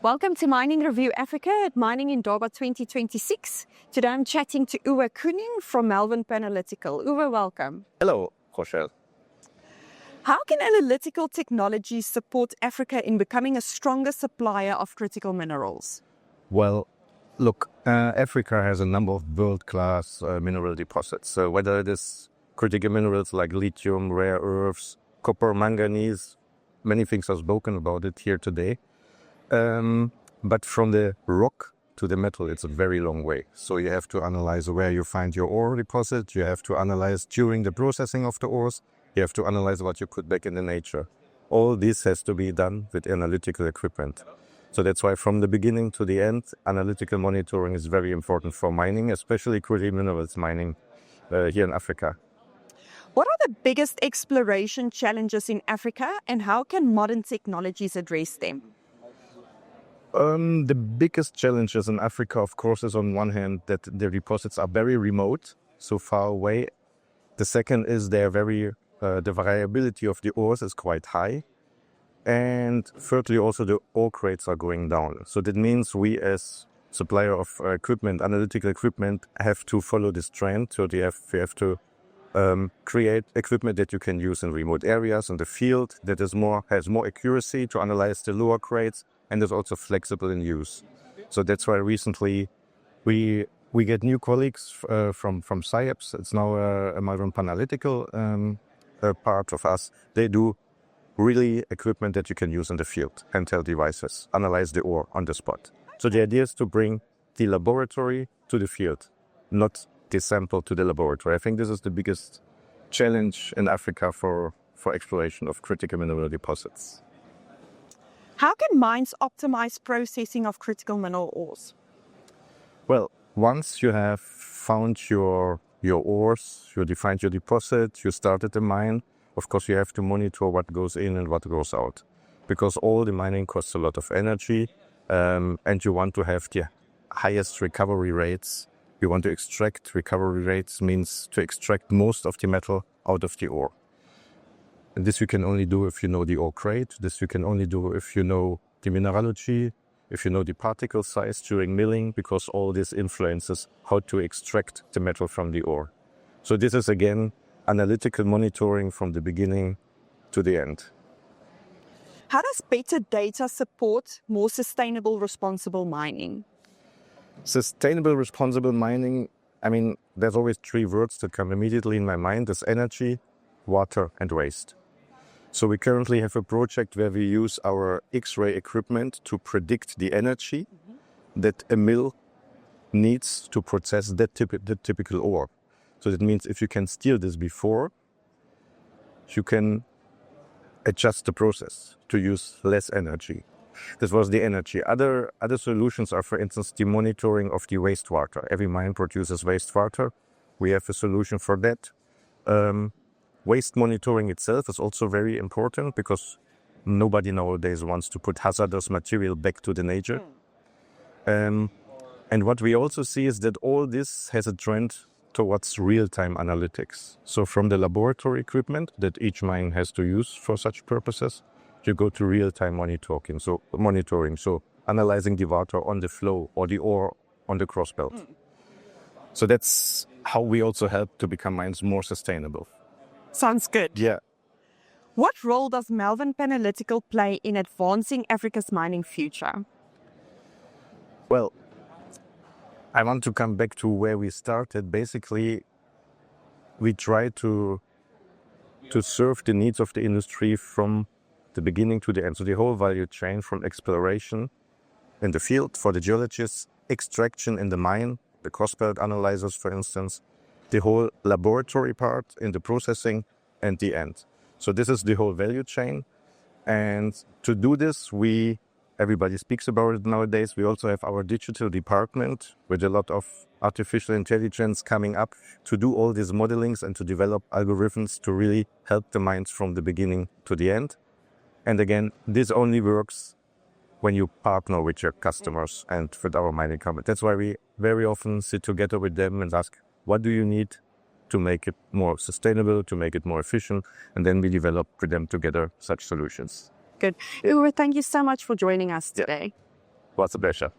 Welcome to Mining Review Africa at Mining Indaba 2026. Today I'm chatting to Uwe König from Malvern Panalytical. Uwe, welcome. Hello, Rochelle. How can analytical technologies support Africa in becoming a stronger supplier of critical minerals? Well, look, Africa has a number of world-class mineral deposits. So whether it is critical minerals like lithium, rare earths, copper, manganese, many things are spoken about it here today. But from the rock to the metal, it's a very long way. So you have to analyze where you find your ore deposit. You have to analyze during the processing of the ores. You have to analyze what you put back in the nature. All this has to be done with analytical equipment. So that's why from the beginning to the end, analytical monitoring is very important for mining, especially critical minerals mining here in Africa. What are the biggest exploration challenges in Africa and how can modern technologies address them? The biggest challenges in Africa, of course, is on one hand that the deposits are very remote, so far away. The second is the variability of the ores is quite high. And thirdly, also the ore grades are going down. So that means we as supplier of equipment, analytical equipment, have to follow this trend. So we have to create equipment that you can use in remote areas in the field that has more accuracy to analyze the lower grades and is also flexible in use. So that's why recently we get new colleagues from SciEps. It's now a Malvern Panalytical part of us. They do really equipment that you can use in the field, handheld devices, analyze the ore on the spot. So the idea is to bring the laboratory to the field, not the sample to the laboratory. I think this is the biggest challenge in Africa for exploration of critical mineral deposits. How can mines optimize processing of critical mineral ores? Well, once you have found your ores, you defined your deposit, you started the mine, of course you have to monitor what goes in and what goes out. Because all the mining costs a lot of energy and you want to have the highest recovery rates. You want to extract recovery rates means to extract most of the metal out of the ore. And this you can only do if you know the ore grade. This you can only do if you know the mineralogy, if you know the particle size during milling, because all this influences how to extract the metal from the ore. So this is again analytical monitoring from the beginning to the end. How does better data support more sustainable, responsible mining? Sustainable, responsible mining, I mean, there's always three words that come immediately in my mind. There's energy, water, and waste. So we currently have a project where we use our X-ray equipment to predict the energy that a mill needs to process that typical ore. So that means if you can steal this before, you can adjust the process to use less energy. This was the energy. Other solutions are, for instance, the monitoring of the wastewater. Every mine produces wastewater. We have a solution for that. Waste monitoring itself is also very important because nobody nowadays wants to put hazardous material back to the nature. And what we also see is that all this has a trend towards real-time analytics. So from the laboratory equipment that each mine has to use for such purposes, you go to real-time monitoring. So analyzing the water on the flow or the ore on the crossbelt. So that's how we also help to become mines more sustainable. Sounds good. Yeah. What role does Malvern Panalytical play in advancing Africa's mining future? Well, I want to come back to where we started. Basically, we try to serve the needs of the industry from the beginning to the end. So the whole value chain from exploration in the field for the geologists, extraction in the mine, the crossbelt analyzers, for instance, the whole laboratory part in the processing and the end. So this is the whole value chain. And to do this, everybody speaks about it nowadays. We also have our digital department with a lot of artificial intelligence coming up to do all these modelings and to develop algorithms to really help the mines from the beginning to the end. And again, this only works when you partner with your customers and with our mining company. That's why we very often sit together with them and ask, what do you need to make it more sustainable, to make it more efficient? And then we develop with them together such solutions. Good. Uwe, thank you so much for joining us today. Was a pleasure.